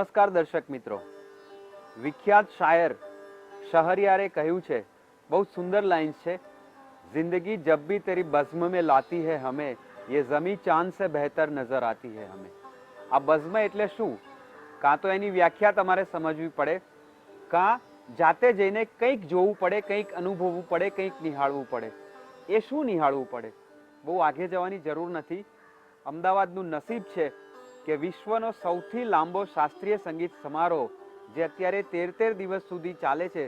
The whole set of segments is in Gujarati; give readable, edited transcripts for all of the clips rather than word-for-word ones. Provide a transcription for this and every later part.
નમસ્કાર દર્શક મિત્રો। વિખ્યાત શાયર શહરયારે કહ્યું છે, બહુ સુંદર લાઇન્સ છે, जिंदगी जब भी तेरी बज़्म में लाती है हमें, ये ज़मी चांद से बेहतर नजर आती है हमें। આ બઝ્મ એટલે શું? કાં તો એની વ્યાખ્યા તમારે સમજવી પડે, કાં જાતે જઈને કંઈક જોવું પડે, કંઈક અનુભવવું પડે, કંઈક નિહાળવું પડે। એ શું નિહાળવું પડે? બહુ આગે જવાની જરૂર નથી। અમદાવાદનું નસીબ છે કે વિશ્વનો સૌથી લાંબો શાસ્ત્રીય સંગીત સમારોહ જે અત્યારે 13 દિવસ સુધી ચાલે છે,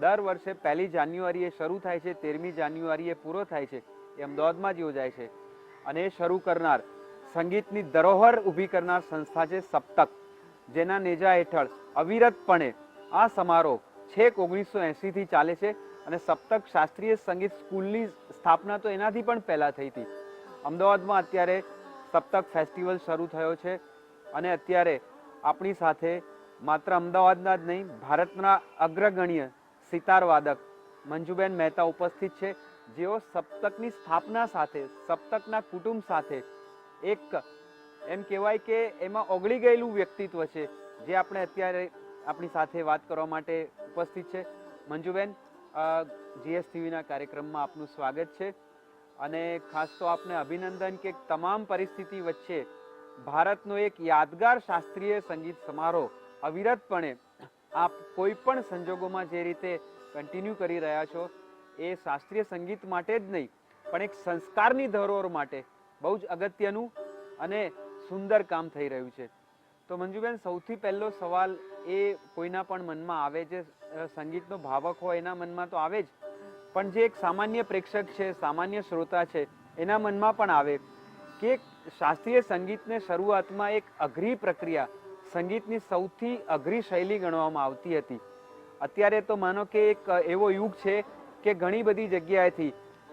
દર વર્ષે 1 જાન્યુઆરીએ શરૂ થાય છે, 13મી જાન્યુઆરીએ પૂરો થાય છે, એ અમદાવાદમાં જ યોજાય છે। અને એ શરૂ કરનાર, સંગીતની ધરોહર ઊભી કરનાર સંસ્થા છે સપ્તક, જેના નેજા હેઠળ અવિરતપણે આ સમારોહ છેક 1980થી ચાલે છે। અને સપ્તક શાસ્ત્રીય સંગીત સ્કૂલની સ્થાપના તો એનાથી પણ પહેલા થઈ હતી। અમદાવાદમાં અત્યારે સપ્તક ફેસ્ટિવલ શરૂ થયો છે અને અત્યારે આપણી સાથે માત્ર અમદાવાદના જ નહીં, ભારતના અગ્રગણ્ય સિતાર વાદક મંજુબેન મહેતા ઉપસ્થિત છે, જેઓ સપ્તકની સ્થાપના સાથે, સપ્તકના કુટુંબ સાથે એક એમ કહેવાય કે એમાં ઓગળી ગયેલું વ્યક્તિત્વ છે, જે આપણે અત્યારે આપણી સાથે વાત કરવા માટે ઉપસ્થિત છે। મંજુબેન, જીએસટીવીના કાર્યક્રમમાં આપનું સ્વાગત છે અને ખાસ તો આપને અભિનંદન કે તમામ પરિસ્થિતિ વચ્ચે ભારતનો એક યાદગાર શાસ્ત્રીય સંગીત સમારોહ અવિરતપણે આપ કોઈ પણ સંજોગોમાં જે રીતે કન્ટિન્યુ કરી રહ્યા છો, એ શાસ્ત્રીય સંગીત માટે જ નહીં પણ એક સંસ્કારની ધરોહર માટે બહુ જ અગત્યનું અને સુંદર કામ થઈ રહ્યું છે। તો મંજુબેન, સૌથી પહેલો સવાલ એ કોઈના પણ મનમાં આવે, જે સંગીતનો ભાવક હોય એના મનમાં તો આવે જ, પણ જે એક સામાન્ય પ્રેક્ષક છે, સામાન્ય શ્રોતા છે, એના મનમાં પણ આવે કે શાસ્ત્રીય સંગીતને શરૂઆતમાં એક અઘરી પ્રક્રિયા, સંગીતની સૌથી અઘરી શૈલી ગણવામાં આવતી હતી। અત્યારે તો માનો કે એક એવો યુગ છે કે ઘણી બધી જગ્યાએથી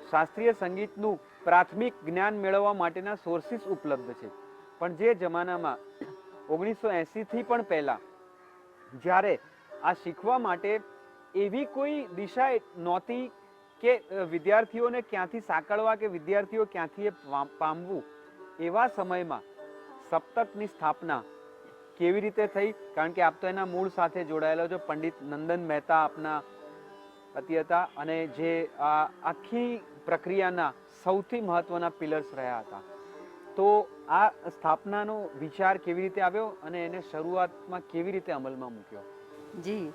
શાસ્ત્રીય સંગીતનું પ્રાથમિક જ્ઞાન મેળવવા માટેના સોર્સિસ ઉપલબ્ધ છે, પણ જે જમાનામાં 1980થી પણ પહેલા, જ્યારે આ શીખવા માટે એવી કોઈ દિશા નહોતી કે વિદ્યાર્થીઓને ક્યાંથી સાંકળવા કે વિદ્યાર્થીઓ ક્યાંથી પામવું, એવા સમયમાં સપ્તકની સ્થાપના કેવી રીતે થઈ? કારણ કે આપ તો એના મૂળ સાથે જોડાયેલો છો। પંડિત નંદન મહેતા આપના પતિ હતા અને જે આ આખી પ્રક્રિયાના સૌથી મહત્વના પિલર્સ રહ્યા હતા। તો આ સ્થાપનાનો વિચાર કેવી રીતે આવ્યો અને એને શરૂઆતમાં કેવી રીતે અમલમાં મૂક્યો? જી,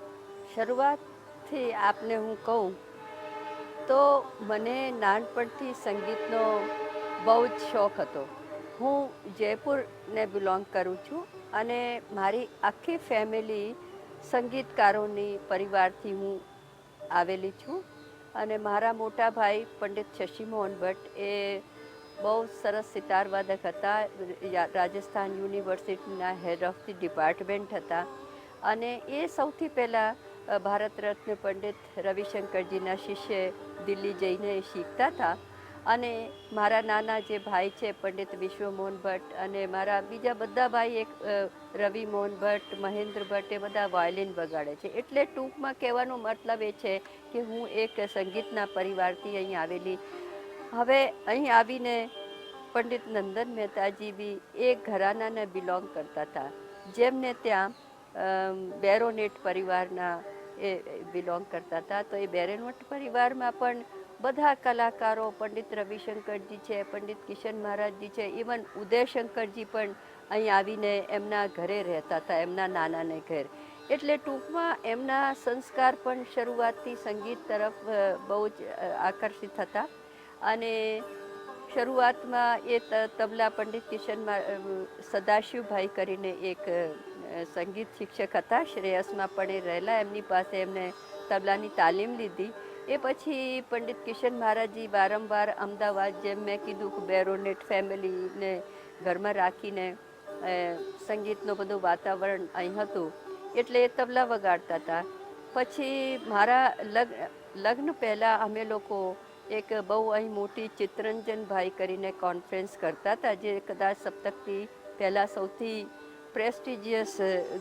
શરૂઆતથી આપને હું કહું તો મને નાનપણથી સંગીતનો બહુ જ શોખ હતો। હું જયપુરને બિલોંગ કરું છું અને મારી આખી ફેમિલી સંગીતકારોની પરિવારથી હું આવેલી છું અને મારા મોટા ભાઈ પંડિત શશિમોહન ભટ્ટ એ બહુ સરસ સિતારવાદક હતા, રાજસ્થાન યુનિવર્સિટીના હેડ ઓફ ધી ડિપાર્ટમેન્ટ હતા અને એ સૌથી પહેલાં ભારત રત્ન પંડિત રવિશંકરજીના શિષ્ય દિલ્હી જઈને શીખતા હતા અને મારા નાના જે ભાઈ છે પંડિત વિશ્વમોહન ભટ્ટ અને મારા બીજા બધા ભાઈ, એક રવિ મોહન ભટ્ટ, મહેન્દ્ર ભટ્ટ, એ બધા વાયોલિન વગાડે છે। એટલે ટૂંકમાં કહેવાનો મતલબ એ છે કે હું એક સંગીતના પરિવારથી અહીં આવેલી। હવે અહીં આવીને પંડિત નંદન મહેતાજી બી એ ઘરાનાને બિલોંગ કરતા હતા, જેમને ત્યાં બેરોનેટ પરિવારના એ બિલોંગ કરતા હતા। તો એ બેરોનેટ પરિવારમાં પણ બધા કલાકારો, પંડિત રવિશંકરજી છે, પંડિત કિશન મહારાજજી છે, ઇવન ઉદયશંકરજી પણ અહીં આવીને એમના ઘરે રહેતા હતા, એમના નાનાને ઘેર। એટલે ટૂંકમાં એમના સંસ્કાર પણ શરૂઆતથી સંગીત તરફ બહુ જ આકર્ષિત હતા અને શરૂઆતમાં એ તબલા પંડિત કિશન સદાશિવભાઈ કરીને એક સંગીત શિક્ષક હતા, શ્રેયસમાં પણ એ રહેલા, એમની પાસે એમને તબલાની તાલીમ લીધી। એ પછી પંડિત કિશન મહારાજજી વારંવાર અમદાવાદ, જેમ મેં કીધું કે બેરોનેટ ફેમિલીને ઘરમાં રાખીને સંગીતનું બધું વાતાવરણ અહીં હતું એટલે એ તબલા વગાડતા હતા। પછી મારા લગ્ન પહેલાં અમે લોકો એક બહુ અહીં મોટી ચિત્તરંજનભાઈ કરીને કોન્ફરન્સ કરતા હતા, જે કદાચ સપ્તકથી પહેલાં સૌથી પ્રેસ્ટિજિયસ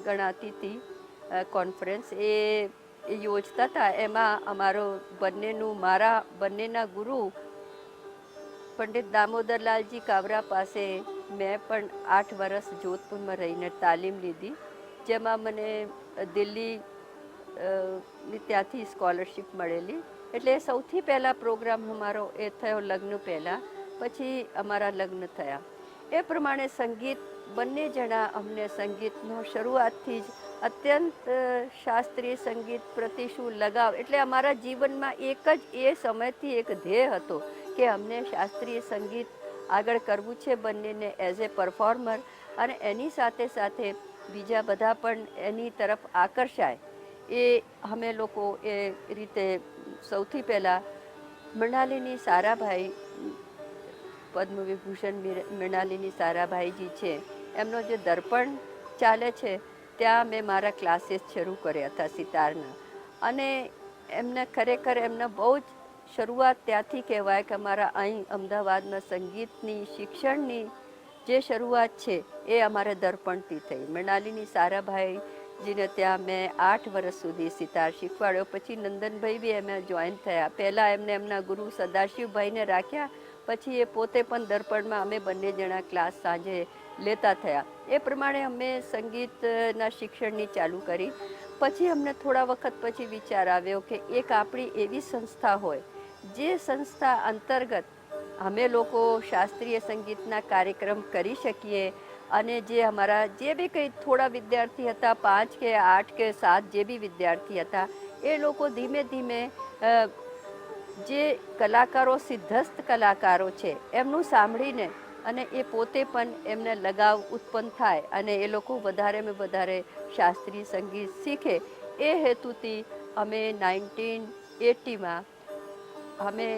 ગણાતી હતી કોન્ફરન્સ, એ યોજતા હતા। એમાં મારા બંનેના ગુરુ પંડિત દામોદરલાલજી કાવરા પાસે મેં પણ 8 વર્ષ જોધપુરમાં રહીને તાલીમ લીધી જેમાં મને દિલ્હી ની ત્યાંથી સ્કોલરશિપ મળેલી. એટલે સૌથી પહેલાં પ્રોગ્રામ અમારો એ થયો લગ્ન પહેલાં, પછી અમારા લગ્ન થયા. એ પ્રમાણે સંગીત બંને જણા અમને સંગીતનો શરૂઆતથી જ અત્યંત શાસ્ત્રીય સંગીત પ્રતિ શું લગાવ, એટલે અમારા જીવનમાં એક જ એ સમયથી એક ધ્યેય હતો કે અમને શાસ્ત્રીય સંગીત આગળ કરવું છે બંનેને એઝ એ પરફોર્મર, અને એની સાથે સાથે બીજા બધા પણ એની તરફ આકર્ષાય. એ અમે લોકો એ રીતે સૌથી પહેલાં મૃણાલિની સારાભાઈ, પદ્મવિભૂષણ મૃણાલિની સારાભાઈજી છે, એમનો જે દર્પણ ચાલે છે ત્યાં મેં મારા ક્લાસીસ શરૂ કર્યા હતા સિતારના. અને એમને ખરેખર એમને બહુ જ શરૂઆત ત્યાંથી કહેવાય કે અમારા અહીં અમદાવાદમાં સંગીતની શિક્ષણની જે શરૂઆત છે એ અમારે દર્પણથી થઈ. મૃણાલિની સારાભાઈજીને ત્યાં મેં 8 વર્ષ સુધી સિતાર શીખવાડ્યો. પછી નંદનભાઈ બી એમાં જોઈન થયા. પહેલાં એમને એમના ગુરુ સદાશિવભાઈને રાખ્યા, પછી એ પોતે પણ દર્પણમાં અમે બંને જણા ક્લાસ સાંજે લેતા થયા. એ પ્રમાણે અમે સંગીતના શિક્ષણની ચાલુ કરી. પછી અમને થોડા વખત પછી વિચાર આવ્યો કે એક આપણી એવી સંસ્થા હોય જે સંસ્થા અંતર્ગત અમે લોકો શાસ્ત્રીય સંગીતના કાર્યક્રમ કરી શકીએ, અને જે અમારા જે બી કંઈ થોડા વિદ્યાર્થી હતા, 5 કે 8 કે 7 જે બી વિદ્યાર્થી હતા, એ લોકો ધીમે ધીમે જે કલાકારો સિદ્ધસ્થ કલાકારો છે એમનું સાંભળીને અને એ પોતે પણ એમને લગાવ ઉત્પન્ન થાય અને એ લોકો વધારેમાં વધારે શાસ્ત્રીય સંગીત શીખે. એ હેતુથી અમે 1980માં અમે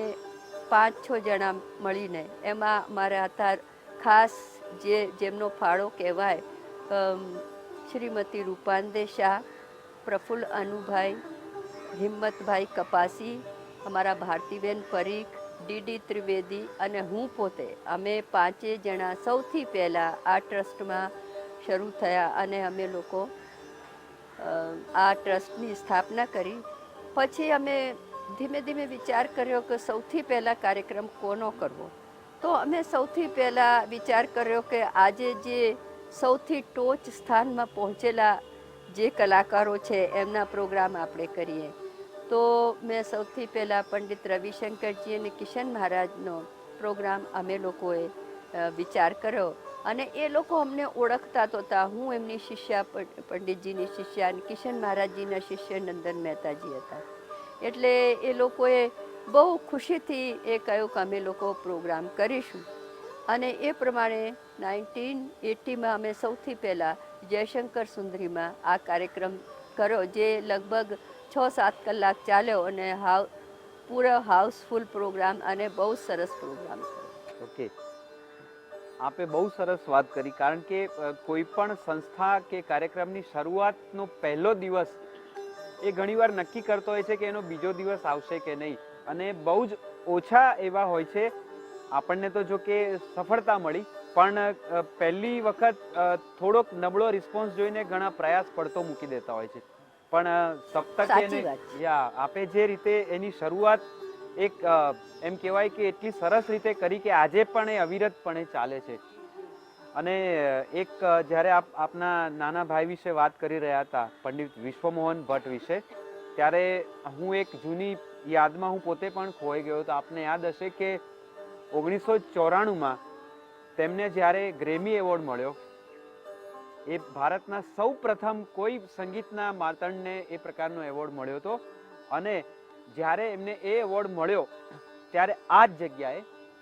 5-6 જણા મળીને, એમાં મારા હતા ખાસ જેમનો ફાળો કહેવાય શ્રીમતી રૂપાંદે શાહ, પ્રફુલ્લ અનુભાઈ, હિંમતભાઈ કપાસી, અમારા ભારતીબેન પરીખ, ડીડી ત્રિવેદી અને હું પોતે. અમે 5 જણા સૌથી પહેલાં આ ટ્રસ્ટમાં શરૂ થયા અને અમે લોકો આ ટ્રસ્ટની સ્થાપના કરી. પછી અમે ધીમે ધીમે વિચાર કર્યો કે સૌથી પહેલાં કાર્યક્રમ કોનો કરવો. તો અમે સૌથી પહેલાં વિચાર કર્યો કે આજે જે સૌથી ટોચ સ્થાનમાં પહોંચેલા જે કલાકારો છે એમના પ્રોગ્રામ આપણે કરીએ. તો મેં સૌથી પહેલાં પંડિત રવિશંકરજી અને કિશન મહારાજનો પ્રોગ્રામ અમે લોકોએ વિચાર કર્યો. અને એ લોકો અમને ઓળખતા તો હતા. હું એમની શિષ્યા, પંડિતજીની શિષ્યા, અને કિશન મહારાજજીના શિષ્ય નંદન મહેતાજી હતા. એટલે એ લોકોએ બહુ ખુશીથી એ કહ્યું કે અમે લોકો પ્રોગ્રામ કરીશું. અને એ પ્રમાણે 1980માં અમે સૌથી પહેલાં જયશંકર સુંદરીમાં આ કાર્યક્રમ કર્યો, જે લગભગ 6-7 કલાક ચાલ્યો અને પૂરો હાઉસફુલ પ્રોગ્રામ અને બહુ સરસ પ્રોગ્રામ થયો. ઓકે, આપે બહુ સરસ વાત કરી. કારણ કે કોઈ પણ સંસ્થા કે કાર્યક્રમની શરૂઆતનો પહેલો દિવસ એ ઘણીવાર નક્કી કરતો હોય છે કે એનો બીજો દિવસ આવશે કે નહીં, અને બહુ જ ઓછા એવા હોય છે. આપણને તો જો કે સફળતા મળી, પણ પહેલી વખત થોડોક નબળો રિસ્પોન્સ જોઈને ઘણા પ્રયાસ પડતો મૂકી દેતા હોય છે. પણ સપ્તક આપે જે રીતે એની શરૂઆત એક એમ કહેવાય કે એટલી સરસ રીતે કરી કે આજે પણ એ અવિરતપણે ચાલે છે. અને એક જ્યારે આપના નાના ભાઈ વિશે વાત કરી રહ્યા હતા, પંડિત વિશ્વમોહન ભટ્ટ વિશે, ત્યારે હું એક જૂની યાદમાં હું પોતે પણ ખોઈ ગયો હતો. આપને યાદ હશે કે 1994માં તેમને જ્યારે ગ્રેમી એવોર્ડ મળ્યો, એ ભારતના સૌ પ્રથમ કોઈ સંગીતના માતણને એ પ્રકારનો એવોર્ડ મળ્યો હતો. અને જ્યારે એમને એ એવોર્ડ મળ્યો ત્યારે આ જ જગ્યાએ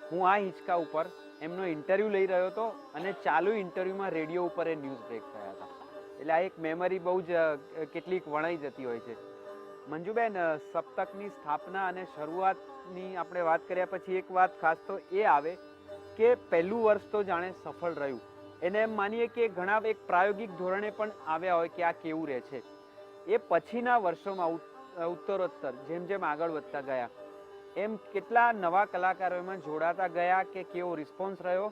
હું આ હિંચકા ઉપર એમનો ઇન્ટરવ્યૂ લઈ રહ્યો હતો, અને ચાલુ ઇન્ટરવ્યૂમાં રેડિયો ઉપર એ ન્યૂઝ બ્રેક થયા હતા. એટલે આ એક મેમરી બહુ જ કેટલીક વણાઈ જતી હોય છે. મંજુબેન, સપ્તકની સ્થાપના અને શરૂઆતની આપણે વાત કર્યા પછી એક વાત ખાસ તો એ આવે કે પહેલું વર્ષ તો જાણે સફળ રહ્યું. એને એમ માનીએ કે ઘણા એક પ્રાયોગિક ધોરણે પણ આવ્યા હોય કે આ કેવું રહે છે. એ પછીના વર્ષોમાં ઉત્તરોત્તર જેમ જેમ આગળ વધતા ગયા એમ કેટલા નવા કલાકારો એમાં જોડાતા ગયા કે કેવો રિસ્પોન્સ રહ્યો,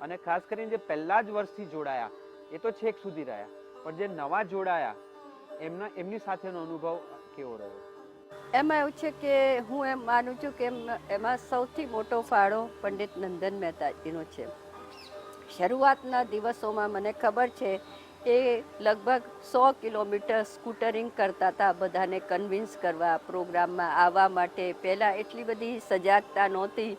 અને ખાસ કરીને જે પહેલા જ વર્ષથી જોડાયા એ તો છેક સુધી રહ્યા, પણ જે નવા જોડાયા એમની સાથેનો અનુભવ કેવો રહ્યો? એમાં એવું છે કે હું એમ માનું છું કે એમાં સૌથી મોટો ફાળો પંડિત નંદન મહેતાજીનો છે. શરૂઆતના દિવસોમાં મને ખબર છે એ લગભગ 100 કિલોમીટર સ્કૂટરિંગ કરતા હતા, બધાને કન્વિન્સ કરવા પ્રોગ્રામમાં આવવા માટે. પહેલાં એટલી બધી સજાગતા નહોતી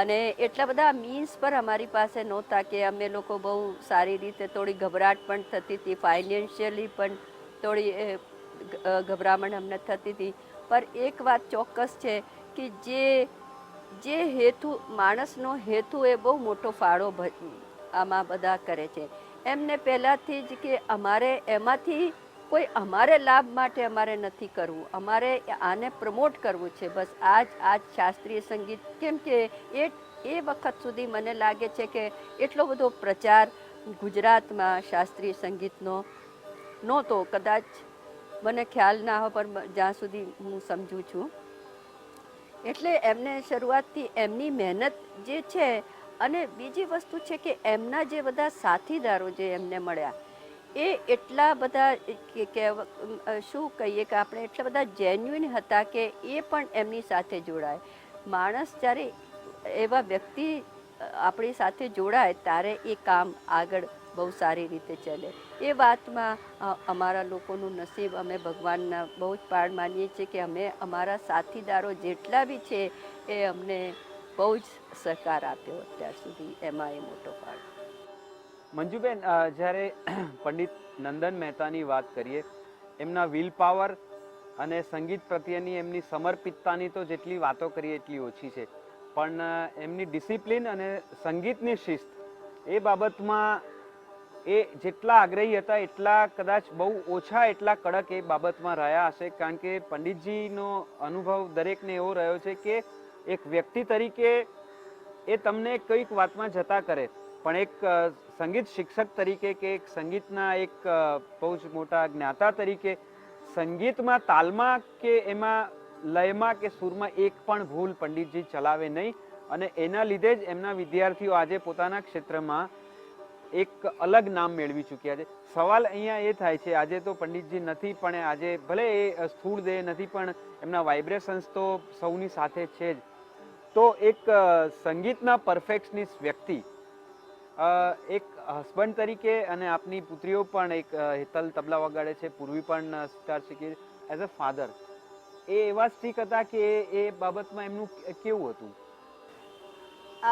અને એટલા બધા મીન્સ પર અમારી પાસે નહોતા કે અમે લોકો બહુ સારી રીતે, થોડી ગભરાટ પણ થતી હતી, ફાઇનાન્શિયલી પણ થોડી ગભરામણ અમને થતી હતી. પર એક વાત ચોક્કસ છે કે જે હેતુ, માણસનો હેતુ એ બહુ મોટો ફાળો આમાં બધા કરે છે. એમને પહેલાંથી જ કે અમારે એમાંથી કોઈ અમારે લાભ માટે અમારે નથી કરવું, અમારે આને પ્રમોટ કરવું છે બસ. આ જ શાસ્ત્રીય સંગીત, કેમ કે એ વખત સુધી મને લાગે છે કે એટલો બધો પ્રચાર ગુજરાતમાં શાસ્ત્રીય સંગીતનો નહોતો. કદાચ મને ખ્યાલ ના હોય પણ જ્યાં સુધી હું સમજું છું, એટલે એમને શરૂઆતથી એમની મહેનત જે છે, અને બીજી વસ્તુ છે કે એમના જે બધા સાથીદારો જે એમને મળ્યા એ એટલા બધા શું કહીએ કે આપણે એટલા બધા જેન્યુઇન હતા કે એ પણ એમની સાથે જોડાય. માણસ જ્યારે એવા વ્યક્તિ આપણી સાથે જોડાય ત્યારે એ કામ આગળ બહુ સારી રીતે ચાલે. એ વાતમાં અમારા લોકોનું નસીબ, અમે ભગવાનના બહુ જ પાડ માનીએ છીએ કે અમે અમારા સાથીદારો જેટલા બી છે એ અમને બહુ જ સહકાર આપ્યો અત્યાર સુધી, એમાં એ મોટો પાડ. મંજુબેન, જ્યારે પંડિત નંદન મહેતાની વાત કરીએ, એમના વિલ પાવર અને સંગીત પ્રત્યેની એમની સમર્પિતતાની તો જેટલી વાતો કરીએ એટલી ઓછી છે, પણ એમની ડિસિપ્લિન અને સંગીતની શિસ્ત એ બાબતમાં એ જેટલા આગ્રહી હતા એટલા કદાચ બહુ ઓછા એટલા કડક એ બાબતમાં રહ્યા હશે. કારણ કે પંડિતજીનો અનુભવ દરેકને એવો રહ્યો છે કે એક વ્યક્તિ તરીકે એ તમને કઈક વાતમાં જતા કરે, પણ એક સંગીત શિક્ષક તરીકે કે એક સંગીતના એક બહુ જ મોટા જ્ઞાતા તરીકે સંગીતમાં, તાલમાં કે એમાં લયમાં કે સુરમાં એક પણ ભૂલ પંડિતજી ચલાવે નહીં. અને એના લીધે જ એમના વિદ્યાર્થીઓ આજે પોતાના ક્ષેત્રમાં એક અલગ નામ મેળવી ચૂક્યા છે. સવાલ અહીંયા એ થાય છે, આજે તો પંડિતજી નથી, પણ આજે ભલે એ સ્થૂળ દેહ નથી, પણ એમના વાઇબ્રેશન્સ તો સૌની સાથે છે જ. તો એક સંગીતના પરફેક્શનિસ્ટ વ્યક્તિ, એક હસબન્ડ તરીકે, અને આપની પુત્રીઓ પણ, એક હેતલ તબલા વગાડે છે, પૂર્વી પણ સિતાર શીખી, એઝ અ ફાધર એ એવા સ્ટ્રીક હતા કે એ બાબતમાં એમનું કેવું હતું?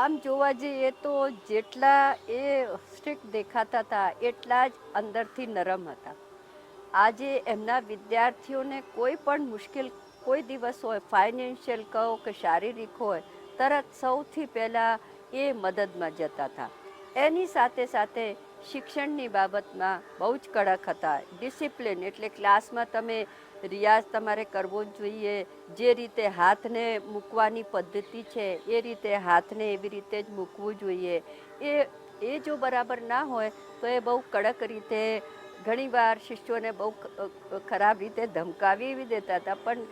આમ જોવા જઈએ તો જેટલા એ સ્ટ્રિક્ટ દેખાતા હતા એટલા જ અંદરથી નરમ હતા. આજે એમના વિદ્યાર્થીઓને કોઈ પણ મુશ્કેલ કોઈ દિવસ હોય, ફાઇનાન્શિયલ કહો કે શારીરિક હોય, તરત સૌથી પહેલાં એ મદદમાં જતા હતા. એની સાથે સાથે શિક્ષણની બાબતમાં બહુ જ કડક હતા. ડિસિપ્લિન એટલે ક્લાસમાં તમે રિયાઝ તમારે કરવો જ જોઈએ, જે રીતે હાથને મૂકવાની પદ્ધતિ છે એ રીતે હાથને એવી રીતે જ મૂકવું જોઈએ. એ જો બરાબર ના હોય તો એ બહુ કડક રીતે ઘણીવાર શિષ્યોને બહુ ખરાબ રીતે ધમકાવી એવી દેતા હતા. પણ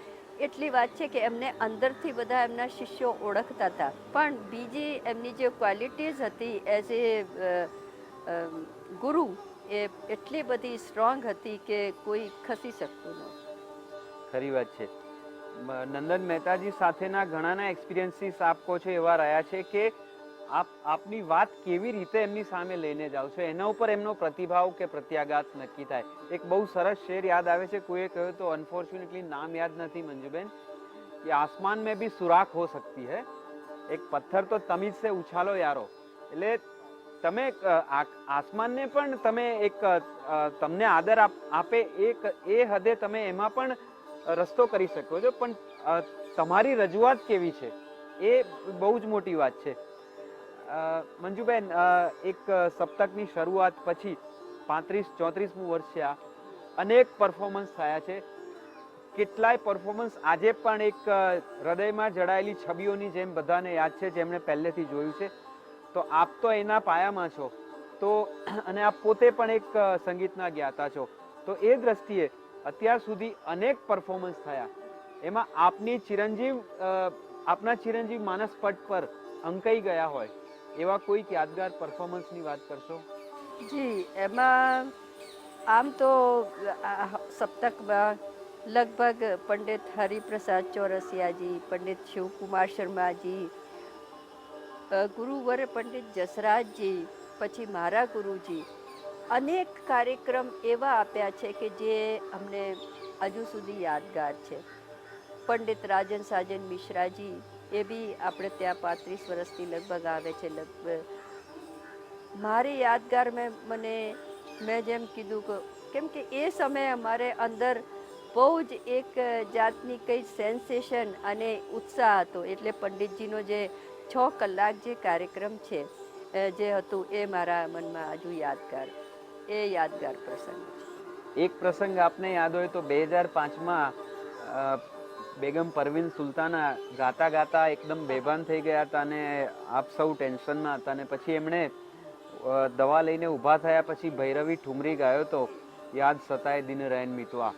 એટલી વાત છે કે એમને અંદરથી બધા એમના શિષ્યો ઓળખતા હતા. પણ બીજી એમની જે ક્વોલિટીઝ હતી એઝ એ ગુરુ, એ એટલી બધી સ્ટ્રોંગ હતી કે કોઈ ખસી શકતું નહોતું. ખરી વાત છે. નંદન મહેતાજી સાથેના ઘણાના એક્સપિરિયન્સીસ આપ કહો છો એવા રહ્યા છે કે આપની વાત કેવી રીતે એમની સામે લઈને જાઓ છો એના ઉપર એમનો પ્રતિભાવ કે પ્રત્યાઘાત નક્કી થાય. એક બહુ સરસ શેર યાદ આવે છે, કોઈએ કહ્યું તો, અનફોર્ચ્યુનેટલી નામ યાદ નથી મંજુબેન, કે આસમાન में भी सुराख हो सकती है, एक पत्थर तो तमीज से उछालो यारो. એટલે તમે આસમાનને પણ તમે એક તમને આદર આપે એ હદે તમે એમાં પણ રસ્તો કરી શકો છો, પણ તમારી રજૂઆત કેવી છે એ બહુ જ મોટી વાત છે. મંજુબેન, એક સપ્તકની શરૂઆત પછી 35-34મું વર્ષ છે, આ અનેક પરફોર્મન્સ થયા છે. કેટલાય પરફોર્મન્સ આજે પણ એક હૃદયમાં જડાયેલી છબીઓની જેમ બધાને યાદ છે, જેમણે પહેલેથી જોયું છે. તો આપ તો એના પાયામાં છો, તો અને આપ પોતે પણ એક સંગીતના જ્ઞાતા છો, તો એ દ્રષ્ટિએ અત્યાર સુધી અનેક પરફોર્મન્સ થયા, એમાં આપના ચિરંજીવ માનસ પટ પર અંકાઈ ગયા હોય એવા કોઈક યાદગાર પરફોર્મન્સની વાત કરશો? જી, એમાં આમ તો સપ્તકમાં લગભગ પંડિત હરિપ્રસાદ ચોરસિયાજી, પંડિત શિવકુમાર શર્માજી, ગુરુવર પંડિત જસરાજજી, પછી મારા ગુરુજી, અનેક કાર્યક્રમ એવા આપ્યા છે કે જે અમને હજુ સુધી યાદગાર છે. પંડિત રાજન સાજન મિશ્રાજી એ બી આપણે ત્યાં 35 વર્ષથી લગભગ આવે છે. લગભગ મારી યાદગાર મેં જેમ કીધું કેમ કે એ સમયે અમારે અંદર બહુ જ એક જાતની કંઈ સેન્સેશન અને ઉત્સાહ હતો. એટલે પંડિતજીનો જે 6 કલાક જે કાર્યક્રમ છે જે હતું એ મારા મનમાં હજુ યાદગાર પ્રસંગ છે. એક પ્રસંગ આપને યાદ હોય તો 2005માં બેગમ પરવીન સુલતાના ગાતા ગાતા એકદમ બેભાન થઈ ગયા હતા અને આપ સૌ ટેન્શનમાં હતા અને પછી એમણે દવા લઈને ઊભા થયા પછી ભૈરવી ઠુમરી ગાયો તો યાદ સતાય દિન રૈન મિતવા.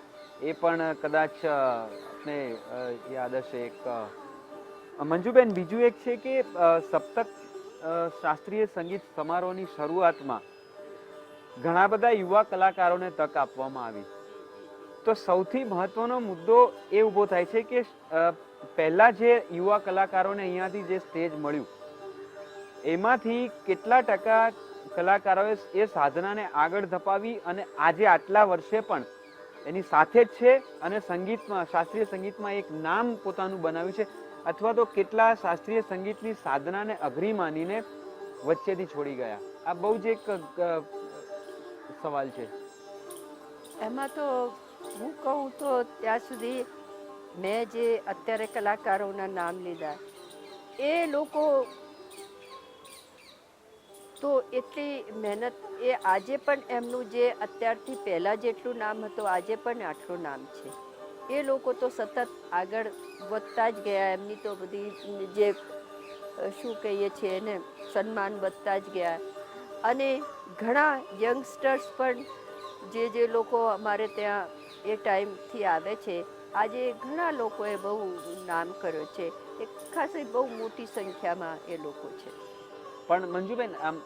એ પણ કદાચ આપને યાદ હશે. એક મંજુબેન, બીજું એક છે કે સપ્તક શાસ્ત્રીય સંગીત સમારોહની શરૂઆતમાં ઘણા બધા યુવા કલાકારોને તક આપવામાં આવી. તો સૌથી મહત્વનો મુદ્દો એ ઊભો થાય છે કે પહેલા જે યુવા કલાકારોને અહીંયાથી જે સ્ટેજ મળ્યું એમાંથી કેટલા ટકા કલાકારોએ એ સાધનાને આગળ ધપાવી અને આજે આટલા વર્ષે પણ એની સાથે જ છે અને સંગીતમાં, શાસ્ત્રીય સંગીતમાં એક નામ પોતાનું બનાવ્યું છે, અથવા તો કેટલા શાસ્ત્રીય સંગીતની સાધનાને અઘરી માનીને વચ્ચેથી છોડી ગયા? આ બહુ જ એક સવાલ છે. એમાં તો હું કહું તો ત્યાં સુધી મેં જે અત્યારે કલાકારોના નામ લીધા એ લોકો તો એટલી મહેનત, એ આજે પણ એમનું જે અત્યારથી પહેલાં જેટલું નામ હતું આજે પણ આટલું નામ છે. એ લોકો તો સતત આગળ વધતા જ ગયા. એમની તો બધી જે શું કહીએ છીએ એને સન્માન વધતા જ ગયા. અને ઘણા યંગસ્ટર્સ પણ જે લોકો અમારે ત્યાં એ ટાઈમથી આવે છે, આજે ઘણા લોકોએ બહુ નામ કર્યો છે. એક ખાસી બહુ મોટી સંખ્યામાં એ લોકો છે. પણ મંજુબેન, આમ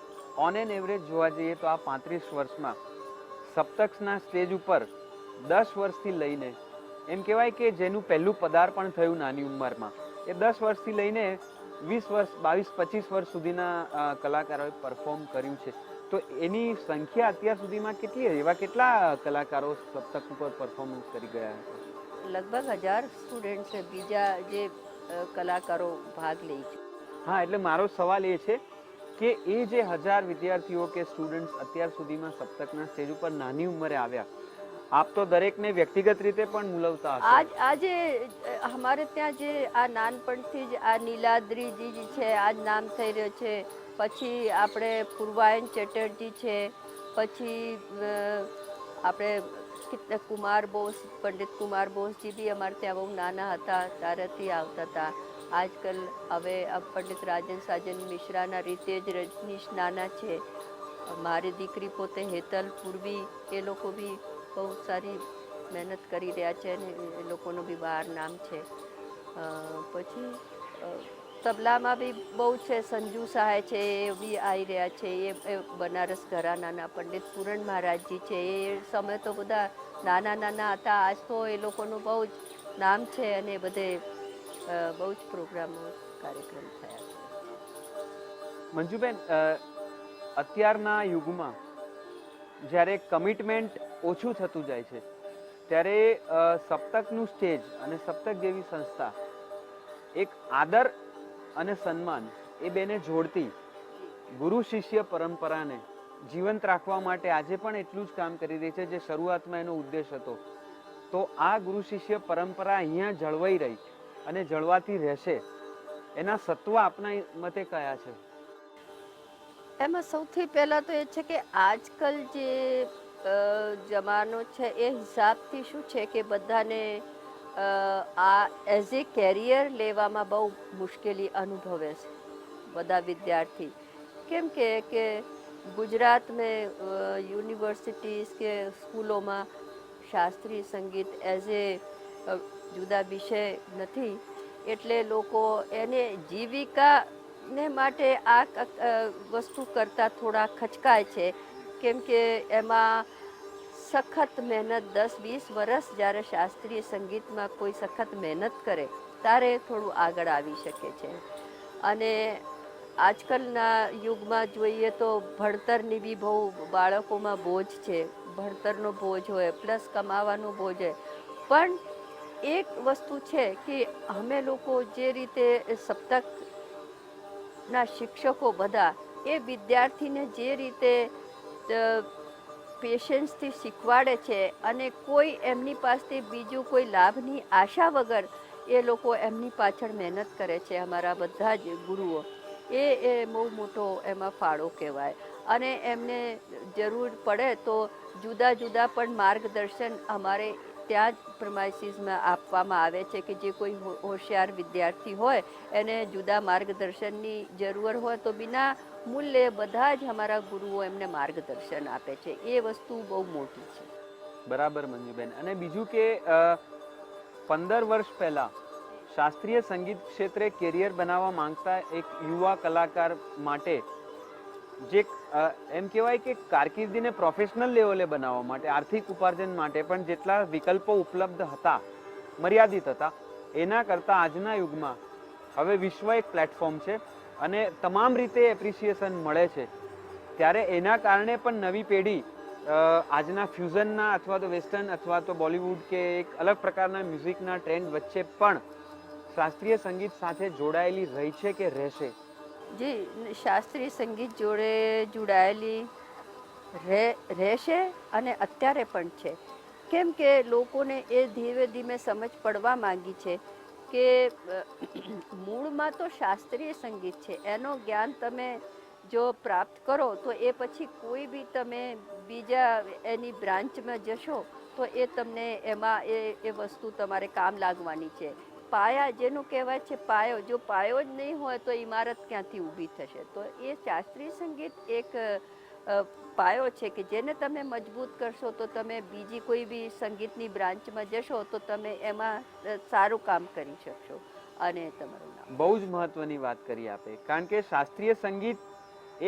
ઓન એન એવરેજ જોવા જઈએ તો આ 35 વર્ષમાં સપ્તકના સ્ટેજ ઉપર 10 વર્ષથી લઈને એમ કહેવાય કે જેનું પહેલું પદાર્પણ થયું નાની ઉંમરમાં, એ 10 વર્ષથી લઈને 20 વર્ષ, 22-25 વર્ષ સુધીના કલાકારોએ પરફોર્મ કર્યું છે. તો એની સંખ્યા અત્યાર સુધીમાં કેટલી, એવા કેટલા કલાકારો સપ્તક ઉપર પરફોર્મન્સ કરી ગયા છે? લગભગ 1000 સ્ટુડન્ટ્સ બીજા જે કલાકારો ભાગ લે છે. હા, એટલે મારો સવાલ એ છે કે એ જે 1000 વિદ્યાર્થીઓ કે સ્ટુડન્ટ્સ અત્યાર સુધીમાં સપ્તકના સ્ટેજ ઉપર નાની ઉંમરે આવ્યા, આપ તો દરેકને વ્યક્તિગત રીતે પણ મૂલવતા હશો. આજે અમારે ત્યાં જે આ નાનપણથી જ આ નીલાદ્રીજી છે, આજ નામ થઈ રહ્યો છે. પછી આપણે પૂર્વાયન ચેટર્જી છે, પછી આપણે કુમાર બોસ, પંડિત કુમાર બોસજી બી અમારે ત્યાં બહુ નાના હતા ત્યારેથી આવતા હતા. આજકાલ હવે પંડિત રાજન સાજન મિશ્રાના રીતે જ રજનીશ નાના છે. મારી દીકરી પોતે હેતલ પૂર્વી, એ લોકો બી બહુ સારી મહેનત કરી રહ્યા છે અને એ લોકોનું બી બહાર નામ છે. પછી તબલામાં બી બહુ છે. સંજુ સહાય છે, એ બી આવી રહ્યા છે. એ બનારસ ઘરાનાના પંડિત પૂરણ મહારાજજી છે. એ સમય તો બધા નાના નાના હતા. આજ તો એ લોકોનું બહુ જ નામ છે અને બધે બહુ જ પ્રોગ્રામો, કાર્યક્રમ થયા છે. મંજુબેન, અત્યારના યુગમાં જ્યારે કમિટમેન્ટ ઓછું થતું જાય છે ત્યારે સપ્તકનું સ્ટેજ અને સપ્તક જેવી સંસ્થા એક આદર અને સન્માન એ બેને જોડતી ગુરુ શિષ્ય પરંપરાને જીવંત રાખવા માટે આજે પણ એટલું જ કામ કરી રહી છે જે શરૂઆતમાં એનો ઉદ્દેશ હતો. તો આ ગુરુ શિષ્ય પરંપરા અહીંયા જળવાઈ રહી અને જળવાતી રહેશે, એના સત્વ આપના મતે કયા છે? એમાં સૌથી પહેલાં તો એ છે કે આજકાલ જે જમાનો છે એ હિસાબથી શું છે કે બધાને આ એઝ એ કેરિયર લેવામાં બહુ મુશ્કેલી અનુભવે છે બધા વિદ્યાર્થી. કેમ કે ગુજરાત મેં યુનિવર્સિટીઝ કે સ્કૂલોમાં શાસ્ત્રીય સંગીત એઝ એ જુદા વિષય નથી, એટલે લોકો એને જીવિકાને માટે આ વસ્તુ કરતાં થોડા ખચકાય છે. કેમ કે એમાં સખત મહેનત 10-20 વર્ષ જ્યારે શાસ્ત્રીય સંગીતમાં કોઈ સખત મહેનત કરે ત્યારે થોડું આગળ આવી શકે છે. અને આજકાલના યુગમાં જોઈએ તો ભણતરની બી બહુ બાળકોમાં બોજ છે, ભણતરનો બોજ હોય પ્લસ કમાવાનો બોજ હોય. પણ એક વસ્તુ છે કે અમે લોકો જે રીતે સપ્તકના શિક્ષકો બધા એ વિદ્યાર્થીને જે રીતે પેશન્સથી શીખવાડે છે અને કોઈ એમની પાસેથી બીજું કોઈ લાભની આશા વગર એ લોકો એમની પાછળ મહેનત કરે છે, અમારા બધા જ ગુરુઓ. એ બહુ મોટો એમાં ફાળો કહેવાય. અને એમને જરૂર પડે તો જુદા જુદા પણ માર્ગદર્શન અમારે ત્યાં જ પ્રિમાઇસીસમાં આપવામાં આવે છે કે જે કોઈ હોશિયાર વિદ્યાર્થી હોય એને જુદા માર્ગદર્શનની જરૂર હોય તો બિના મૂલ્યે બધા જ અમારા ગુરુઓ એમને માર્ગદર્શન આપે છે. એ વસ્તુ બહુ મોટી છે. બરાબર મંજુબેન. અને બીજું કે 15 વર્ષ પહેલા શાસ્ત્રીય સંગીત ક્ષેત્રે કેરિયર બનાવવા માંગતા એક યુવા કલાકાર માટે જે એમ કહેવાય કે કારકિર્દીને પ્રોફેશનલ લેવલે બનાવવા માટે, આર્થિક ઉપાર્જન માટે પણ જેટલા વિકલ્પો ઉપલબ્ધ હતા, મર્યાદિત હતા, એના કરતાં આજના યુગમાં હવે વિશ્વ એક પ્લેટફોર્મ છે અને તમામ રીતે એપ્રિસિએશન મળે છે. ત્યારે એના કારણે પણ નવી પેઢી આજના ફ્યુઝનના અથવા તો વેસ્ટર્ન અથવા તો બોલિવૂડ કે એક અલગ પ્રકારના મ્યુઝિકના ટ્રેન્ડ વચ્ચે પણ શાસ્ત્રીય સંગીત સાથે જોડાયેલી રહી છે કે રહેશે? જી, શાસ્ત્રીય સંગીત જોડે જોડાયેલી રહેશે અને અત્યારે પણ છે. કેમ કે લોકોને એ ધીમે ધીમે સમજ પડવા માંગી છે કે મૂળમાં તો શાસ્ત્રીય સંગીત છે, એનો જ્ઞાન તમે જો પ્રાપ્ત કરો તો એ પછી કોઈ બી તમે બીજા એની બ્રાન્ચમાં જશો તો એ તમને એમાં એ વસ્તુ તમારે કામ લાગવાની છે. પાયા જેનું કહેવાય છે પાયો, જો પાયો જ નહીં હોય તો ઇમારત ક્યાંથી ઊભી થશે? તો એ શાસ્ત્રીય સંગીત એક પાયો છે કે જેને તમે મજબૂત કરશો તો તમે બીજી કોઈ બી સંગીતની બ્રાન્ચમાં જશો તો તમે એમાં સારું કામ કરી શકશો. અને તમારું નામ બહુ જ મહત્વની વાત કરી આપે, કારણ કે શાસ્ત્રીય સંગીત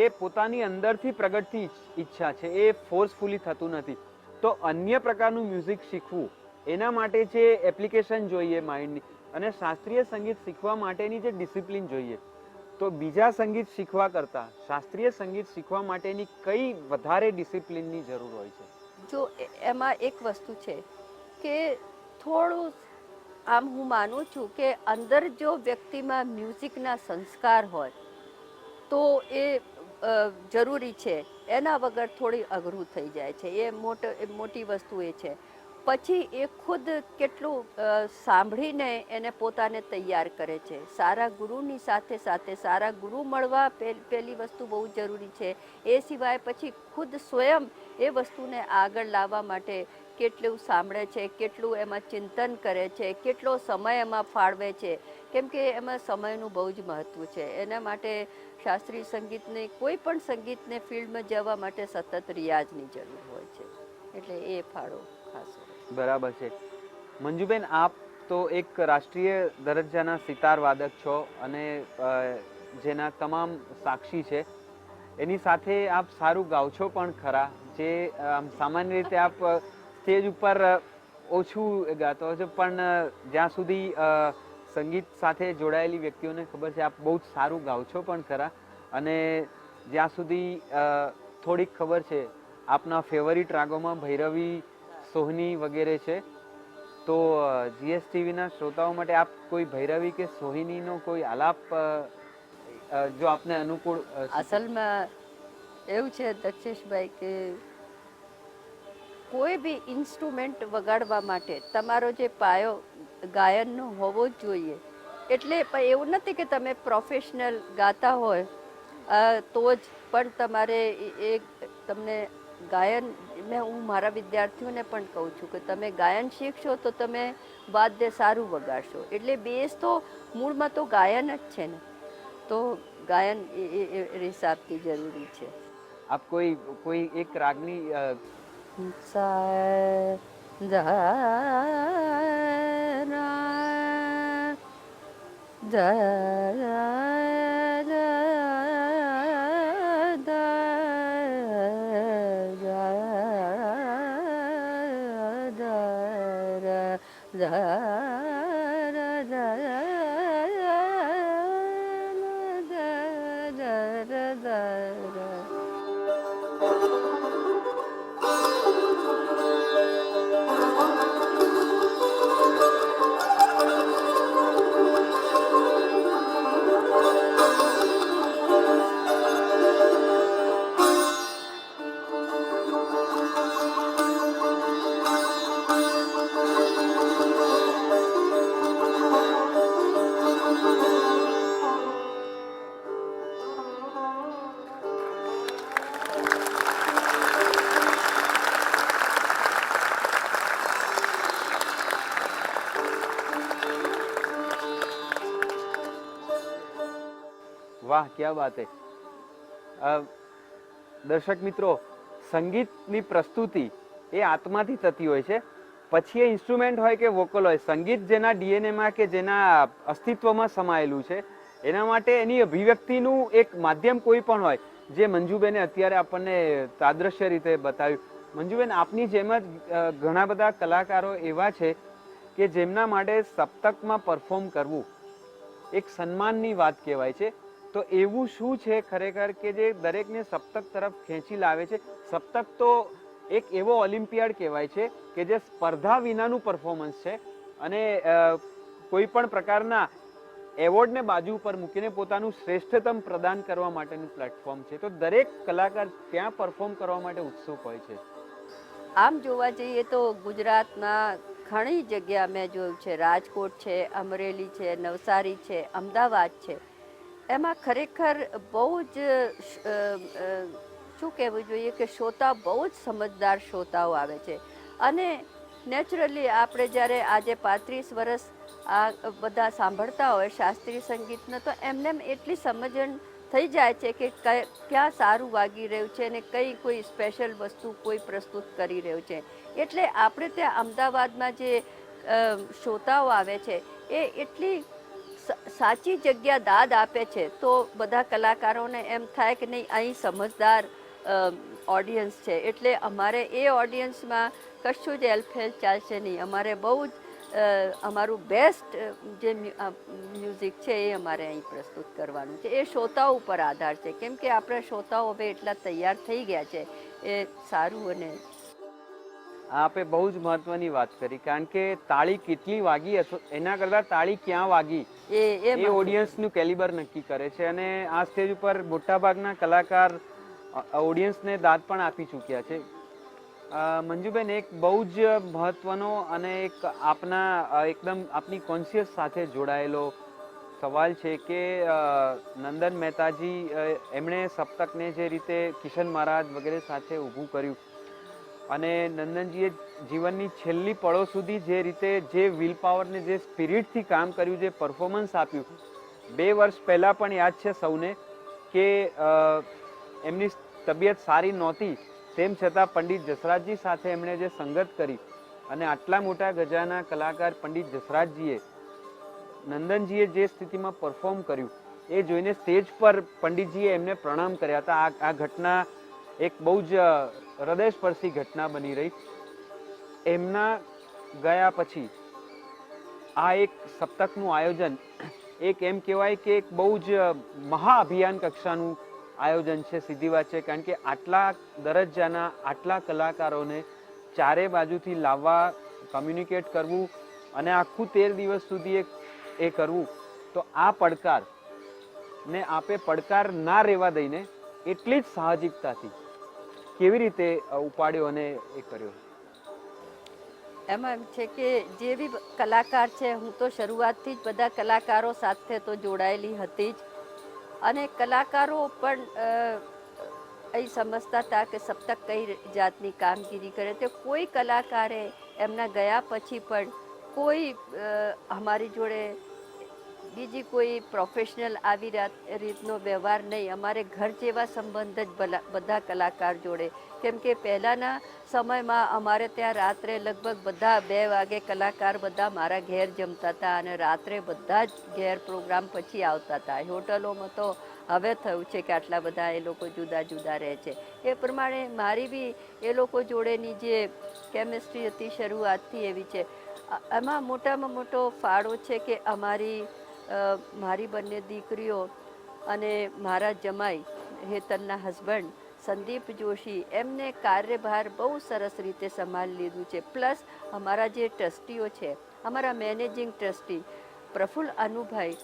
એ પોતાની અંદરથી પ્રગટતી ઈચ્છા છે, એ ફોર્સફુલી થતું નથી. તો અન્ય પ્રકારનું મ્યુઝિક શીખવું એના માટે જે એપ્લિકેશન જોઈએ માઇન્ડની, અને શાસ્ત્રીય સંગીત શીખવા માટેની જે ડિસિપ્લિન જોઈએ, તો બીજા સંગીત શીખવા કરતાં શાસ્ત્રીય સંગીત શીખવા માટેની કઈ વધારે ડિસિપ્લિનની જરૂર હોય છે? જો એમાં એક વસ્તુ છે કે થોડું આમ હું માનું છું કે અંદર જો વ્યક્તિમાં મ્યુઝિકના સંસ્કાર હોય તો એ જરૂરી છે. એના વગર થોડી અઘરું થઈ જાય છે. એ મોટી વસ્તુ એ છે. પછી એ ખુદ કેટલું સાંભળીને એને પોતાને તૈયાર કરે છે. સારા ગુરુની સાથે સાથે સારા ગુરુ મળવા પહેલી વસ્તુ બહુ જરૂરી છે. એ સિવાય પછી ખુદ સ્વયં એ વસ્તુને આગળ લાવવા માટે કેટલું સાંભળે છે, કેટલું એમાં ચિંતન કરે છે, કેટલો સમય એમાં ફાળવે છે. કેમ કે એમાં સમયનું બહુ જ મહત્ત્વ છે. એના માટે શાસ્ત્રીય સંગીતને કોઈ પણ સંગીતને ફિલ્ડમાં જવા માટે સતત રિયાઝની જરૂર હોય છે. એટલે એ ફાળો ખાસ હોય. બરાબર છે. મંજુબેન, આપ તો એક રાષ્ટ્રીય દરજ્જાના સિતાર વાદક છો અને જેના તમામ સાક્ષી છે. એની સાથે આપ સારું ગાઓ છો પણ ખરા. જે સામાન્ય રીતે આપ સ્ટેજ ઉપર ઓછું ગાતો હોય છે, પણ જ્યાં સુધી સંગીત સાથે જોડાયેલી વ્યક્તિઓને ખબર છે આપ બહુ જ સારું ગાઓ છો પણ ખરા. અને જ્યાં સુધી થોડીક ખબર છે, આપના ફેવરિટ રાગોમાં ભૈરવી, સોહની વગેરે છે. તો જીએસટીવીના શ્રોતાઓ માટે આપ કોઈ ભૈરવી કે સોહિનીનો કોઈ આલાપ જો આપને અનુકૂળ? અસલમાં એવું છે દક્ષેશભાઈ કે કોઈ બી ઇન્સ્ટ્રુમેન્ટ વગાડવા માટે તમારો જે પાયો ગાયનનો હોવો જ જોઈએ. એટલે એવું નથી કે તમે પ્રોફેશનલ ગાતા હોય તો જ, પણ તમારે તમને ગાયન, હું મારા વિદ્યાર્થીઓને પણ કહું છું કે તમે ગાયન શીખશો તો તમે વાદ્ય સારું વગાડશો. એટલે બેઝ તો મૂળમાં તો ગાયન જ છે ને, તો ગાયન એ હિસાબથી જરૂરી છે. આપ કોઈ એક રાગની સા વાહ, ક્યા બાત હે. દર્શક મિત્રો, સંગીતની પ્રસ્તુતિ એ આત્માથી થતી હોય છે, પછી એ ઇન્સ્ટ્રુમેન્ટ હોય કે વોકલ હોય. સંગીત જેના ડીએનએમાં કે જેના અસ્તિત્વમાં સમાયેલું છે, એના માટે એની અભિવ્યક્તિનું એક માધ્યમ કોઈ પણ હોય, જે મંજુબેને અત્યારે આપણને તાદ્રશ્ય રીતે બતાવ્યું. મંજુબેન, આપની જેમ જ ઘણા બધા કલાકારો એવા છે કે જેમના માટે સપ્તકમાં પરફોર્મ કરવું એક સન્માનની વાત કહેવાય છે. તો એવું શું છે ખરેખર કે જે દરેકને સપ્તક તરફ ખેંચી લાવે છે? સપ્તક તો એક એવો ઓલિમ્પિયાડ કહેવાય છે કે જે સ્પર્ધા વિનાનું પરફોર્મન્સ છે, અને કોઈ પણ પ્રકારના એવોર્ડને બાજુ ઉપર મૂકીને પોતાનું શ્રેષ્ઠતમ પ્રદાન કરવા માટેનું પ્લેટફોર્મ છે. તો દરેક કલાકાર ત્યાં પરફોર્મ કરવા માટે ઉત્સુક હોય છે. આમ જોવા જઈએ તો ગુજરાતમાં ઘણી જગ્યા મેં જોયું છે. રાજકોટ છે, અમરેલી છે, નવસારી છે, અમદાવાદ છે. એમાં ખરેખર બહુ જ શું કહેવું જોઈએ કે શ્રોતા બહુ જ સમજદાર શ્રોતાઓ આવે છે. અને નેચરલી આપણે જ્યારે આજે 35 વર્ષ આ બધા સાંભળતા હોય શાસ્ત્રીય સંગીતને, તો એમને એટલી સમજણ થઈ જાય છે કે ક્યાં સારું વાગી રહ્યું છે અને કઈ કોઈ સ્પેશિયલ વસ્તુ કોઈ પ્રસ્તુત કરી રહ્યું છે. એટલે આપણે ત્યાં અમદાવાદમાં જે શ્રોતાઓ આવે છે એ એટલી સાચી જગ્યા દાદ આપે છે. તો બધા કલાકારોને એમ થાય કે નહીં, અહીં સમજદાર ઓડિયન્સ છે, એટલે અમારે એ ઓડિયન્સમાં કશું જ હેલ્ફેલ ચાલશે નહીં. અમારે બહુ જ અમારું બેસ્ટ જે મ્યુઝિક છે એ અમારે અહીં પ્રસ્તુત કરવાનું છે. એ શ્રોતાઓ ઉપર આધાર છે, કેમ કે આપણા શ્રોતાઓ હવે એટલા તૈયાર થઈ ગયા છે એ સારું. અને આપે બહુ જ મહત્વની વાત કરી, કારણ કે તાળી કેટલી વાગી એના કરતા તાળી ક્યાં વાગી એ ઓડિયન્સનું કેલિબર નક્કી કરે છે. અને આ સ્ટેજ ઉપર મોટાભાગના કલાકાર ઓડિયન્સને દાદ પણ આપી ચૂક્યા છે. મંજુબેન, એક બહુ જ મહત્વનો અને એક આપના એકદમ આપની કોન્શિયસ સાથે જોડાયેલો સવાલ છે કે નંદન મહેતાજી એમણે સપ્તકને જે રીતે કિશન મહારાજ વગેરે સાથે ઊભું કર્યું, અને નંદનજીએ જીવનની છેલ્લી પળો સુધી જે રીતે જે વિલ પાવરને જે સ્પિરિટથી કામ કર્યું, જે પરફોર્મન્સ આપ્યું. 2 વર્ષ પહેલાં પણ યાદ છે સૌને કે એમની તબિયત સારી નહોતી, તેમ છતાં પંડિત જસરાજજી સાથે એમણે જે સંગત કરી, અને આટલા મોટા ગજાના કલાકાર પંડિત જસરાજજીએ નંદનજીએ જે સ્થિતિમાં પરફોર્મ કર્યું એ જોઈને સ્ટેજ પર પંડિતજીએ એમને પ્રણામ કર્યા હતા. આ ઘટના એક બહુ જ હૃદયસ્પર્શી ઘટના બની રહી. એમના ગયા પછી આ એક સપ્તકનું આયોજન એક એમ કહેવાય કે એક બહુ જ મહાઅભિયાન કક્ષાનું આયોજન છે. સીધી વાત છે, કારણ કે આટલા દરજ્જાના આટલા કલાકારોને ચારે બાજુથી લાવવા, કમ્યુનિકેટ કરવું અને આખું 13 દિવસ સુધી એ કરવું, તો આ પડકાર ને આપે પડકાર ના રહેવા દઈને એટલી જ સાહજિકતાથી કેવી રીતે ઉપાડ્યો અને એ કર્યો? એમાં એમ છે કે જે બી કલાકાર છે, હું તો શરૂઆતથી જ બધા કલાકારો સાથે તો જોડાયેલી હતી જ. અને કલાકારો પણ અહીં સમજતા હતા કે સપ્તક કઈ જાતની કામગીરી કરે. તો કોઈ કલાકારે એમના ગયા પછી પણ કોઈ અમારી જોડે બીજી કોઈ પ્રોફેશનલ આવી રીતનો વ્યવહાર નહીં. અમારે ઘર જેવા સંબંધ જ બધા કલાકાર જોડે. કેમ કે પહેલાંના સમયમાં અમારે ત્યાં રાત્રે લગભગ બધા 2 વાગે કલાકાર બધા મારા ઘેર જમતા હતા, અને રાત્રે બધા જ ઘેર પ્રોગ્રામ પછી આવતા હતા. હોટલોમાં તો હવે થયું છે કે આટલા બધા એ લોકો જુદા જુદા રહે છે. એ પ્રમાણે મારી બી એ લોકો જોડેની જે કેમિસ્ટ્રી હતી શરૂઆતથી એવી છે. એમાં મોટામાં મોટો ફાળો છે કે મારી બંને દીકરીઓ અને મારા જમાઈ હેતલના હસબન્ડ સંદીપ જોશી, એમને કાર્યભાર બહુ સરસ રીતે સંભાળી લીધું છે. પ્લસ અમારા જે ટ્રસ્ટીઓ છે, અમારા મેનેજિંગ ટ્રસ્ટી પ્રફુલ્લ અનુભાઈ,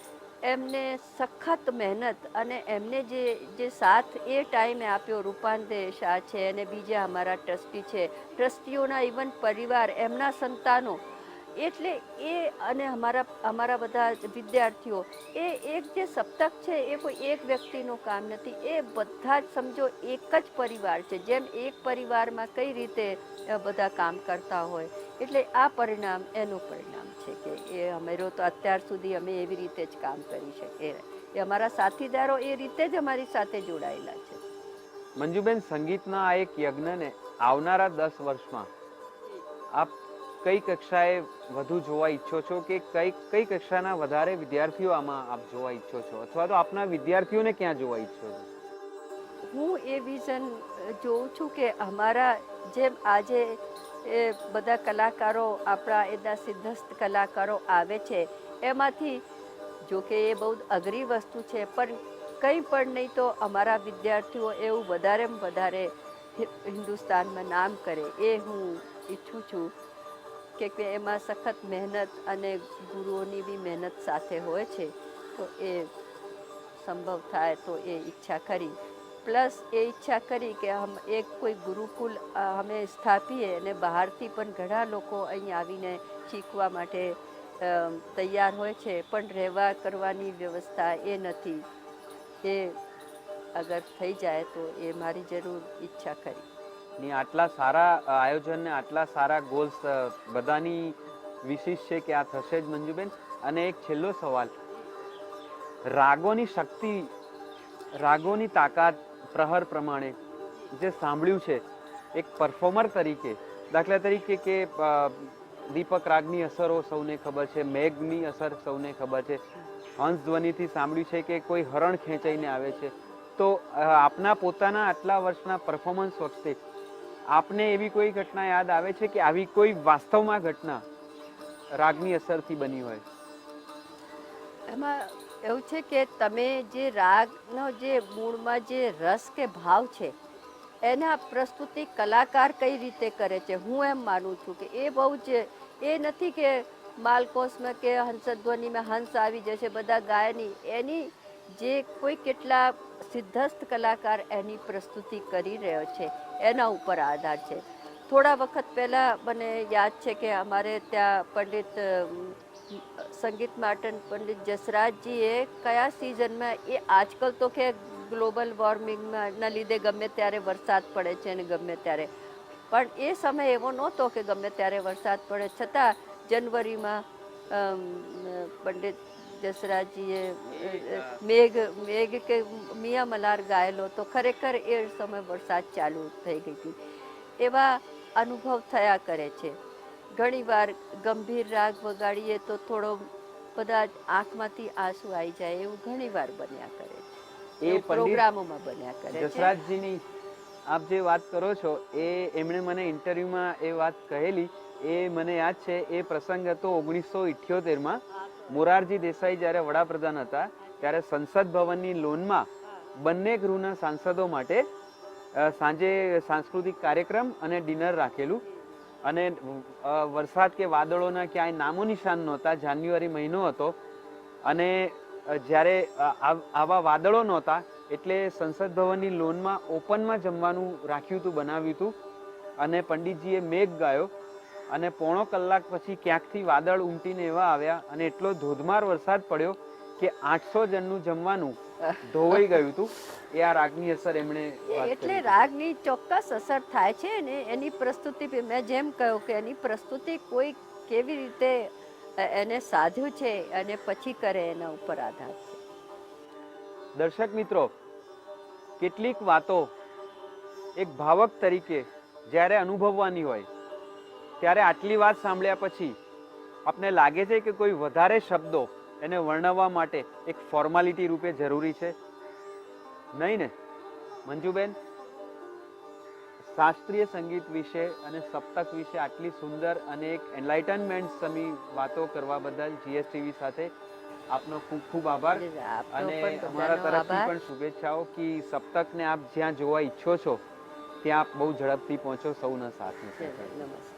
એમને સખત મહેનત અને એમને જે સાથ એ ટાઈમે આપ્યો. રૂપાંતે શાહ છે અને બીજા અમારા ટ્રસ્ટી છે, ટ્રસ્ટીઓના ઇવન પરિવાર, એમના સંતાનો, એટલે એ અને અમારા બધા વિદ્યાર્થીઓ, એ એક જે સપ્તક છે એ કોઈ એક વ્યક્તિનું કામ નથી. એ બધા જ સમજો એક જ પરિવાર છે. જેમ એક પરિવારમાં કઈ રીતે બધા કામ કરતા હોય, એટલે આ પરિણામ એનું પરિણામ છે. છે કે એ અમારો તો અત્યાર સુધી અમે એવી રીતે જ કામ કરી શકીએ. એ અમારા સાથીદારો એ રીતે જ અમારી સાથે જોડાયેલા છે. મંજુબેન, સંગીતના આ એક યજ્ઞને આવનારા 10 વર્ષમાં આપ કઈ કક્ષાએ વધુ જોવા ઈચ્છો છો, કે કઈ કક્ષાના વધારે વિદ્યાર્થીઓ આમાં આપ જોવા ઈચ્છો છો, અથવા તો આપના વિદ્યાર્થીઓને ક્યાં જોવા ઈચ્છો છો? હું એ વિઝન જોઉં છું કે અમારા જેમ આજે એ બધા કલાકારો આપણા એના સિદ્ધસ્થ કલાકારો આવે છે, એમાંથી જો કે એ બહુ અઘરી વસ્તુ છે, પણ કંઈ પણ નહીં તો અમારા વિદ્યાર્થીઓ એવું વધારેમાં વધારે હિન્દુસ્તાનમાં નામ કરે એ હું ઈચ્છું છું. કે એમાં સખત મહેનત અને ગુરુઓની બી મહેનત સાથે હોય છે, તો એ સંભવ થાય તો એ ઈચ્છા કરી. પ્લસ એ ઈચ્છા કરી કે એક કોઈ ગુરુકુલ અમે સ્થાપીએ અને બહારથી પણ ઘણા લોકો અહીં આવીને શીખવા માટે તૈયાર હોય છે, પણ રહેવા કરવાની વ્યવસ્થા એ નથી. એ અગર થઈ જાય તો એ મારી જરૂર ઈચ્છા કરી. ની આટલા સારા આયોજન ને આટલા સારા ગોલ્સ બધાની વિશિષ્ટ છે કે આ થશે જ મંજુબેન. અને એક છેલ્લો સવાલ, રાગોની શક્તિ, રાગોની તાકાત પ્રહર પ્રમાણે જે સાંભળ્યું છે એક પરફોર્મર તરીકે, દાખલા તરીકે કે દીપક રાગની અસરો સૌને ખબર છે, મેઘની અસર સૌને ખબર છે, હંસ ધ્વનિથી સાંભળ્યું છે કે કોઈ હરણ ખેંચાઈને આવે છે, તો આપના પોતાના આટલા વર્ષના પરફોર્મન્સ વખતે આપને એવી કોઈ ઘટના યાદ આવે છે કે આવી કોઈ વાસ્તવમાં ઘટના રાગની અસરથી બની હોય? એમાં એવું છે કે તમે જે રાગનો જે મૂળમાં જે રસ કે ભાવ છે એના પ્રસ્તુતિ કલાકાર કઈ રીતે કરે છે, હું એમ માનું છું કે એ બહુ જ એ નથી કે માલકોસમાં કે હંસધ્વનિમાં હંસ આવી જશે બધા ગાયની, એની જે કોઈ કેટલા સિદ્ધસ્થ કલાકાર એની પ્રસ્તુતિ કરી રહ્યો છે એના ઉપર આધાર છે. થોડા વખત પહેલાં મને યાદ છે કે અમારે ત્યાં પંડિત સંગીત માટે પંડિત જસરાજજીએ કયા સિઝનમાં, એ આજકાલ તો કે ગ્લોબલ વોર્મિંગના લીધે ગમે ત્યારે વરસાદ પડે છે અને ગમે ત્યારે, પણ એ સમય એવો નહોતો કે ગમે ત્યારે વરસાદ પડે, છતાં જનવરીમાં પંડિત જસરાજજીએ મેઘ કે મિયા મલ્હાર ગાયેલો, તો ખરેખર એ સમય વરસાદ ચાલુ થઈ ગઈ હતી. એવા અનુભવ થયા કરે છે. ઘણીવાર ગંભીર રાગ વગાડીએ તો થોડો બધા આંખમાંથી આંસુ આવી જાય, એવું ઘણીવાર બન્યા કરે છે, એ પ્રોગ્રામોમાં બન્યા કરે છે. જસરાજજીની આપ જે વાત કરો છો એ એમણે મને ઇન્ટરવ્યુમાં એ વાત કહેલી, એ મને યાદ છે. એ પ્રસંગ હતો 1978માં. મોરારજી દેસાઈ જ્યારે વડાપ્રધાન હતા ત્યારે સંસદ ભવનની લોનમાં બંને ગૃહના સાંસદો માટે સાંજે સાંસ્કૃતિક કાર્યક્રમ અને ડિનર રાખેલું, અને વરસાદ કે વાદળોના ક્યાંય નામો નિશાન નહોતા. જાન્યુઆરી મહિનો હતો અને જ્યારે આવા વાદળો નહોતા એટલે સંસદ ભવનની લોનમાં ઓપનમાં જમવાનું રાખ્યું હતું, બનાવ્યું હતું, અને પંડિતજીએ મેઘ ગાયો અને પોણો કલાક પછી ક્યાંકથી વાદળ ઉમટીને એવા આવ્યા અને એટલો ધોધમાર વરસાદ પડ્યો કે 800 જણનું જમવાનું ધોવાઈ ગયું હતું. એ આ રાગની અસર એમણે એટલે રાગની ચોક્કસ અસર થાય છે ને એની પ્રસ્તુતિ, મેં જેમ કહ્યું કે એની પ્રસ્તુતિ કોઈ કેવી રીતે એને સાધ્યું છે અને પછી કરે એના ઉપર આધાર છે. દર્શક મિત્રો, કેટલીક વાતો એક ભાવક તરીકે જ્યારે અનુભવવાની હોય ત્યારે આટલી વાત સાંભળ્યા પછી આપને લાગે છે કે કોઈ વધારે શબ્દો એને વર્ણવવા માટે એક ફોર્માલિટી રૂપે જરૂરી છે? નહીં ને મંજુબેન? શાસ્ત્રીય સંગીત વિશે અને સપ્તક વિશે આટલી સુંદર અને એક એનલાઇટનમેન્ટ સમી વાતો કરવા બદલ જીએસટીવી સાથે આપનો ખૂબ ખૂબ આભાર. અને અમારા તરફથી પણ શુભેચ્છાઓ કે સપ્તકને આપ જ્યાં જોવા ઈચ્છો છો ત્યાં આપ બહુ ઝડપથી પહોંચો સૌના સાથે. નમસ્કાર.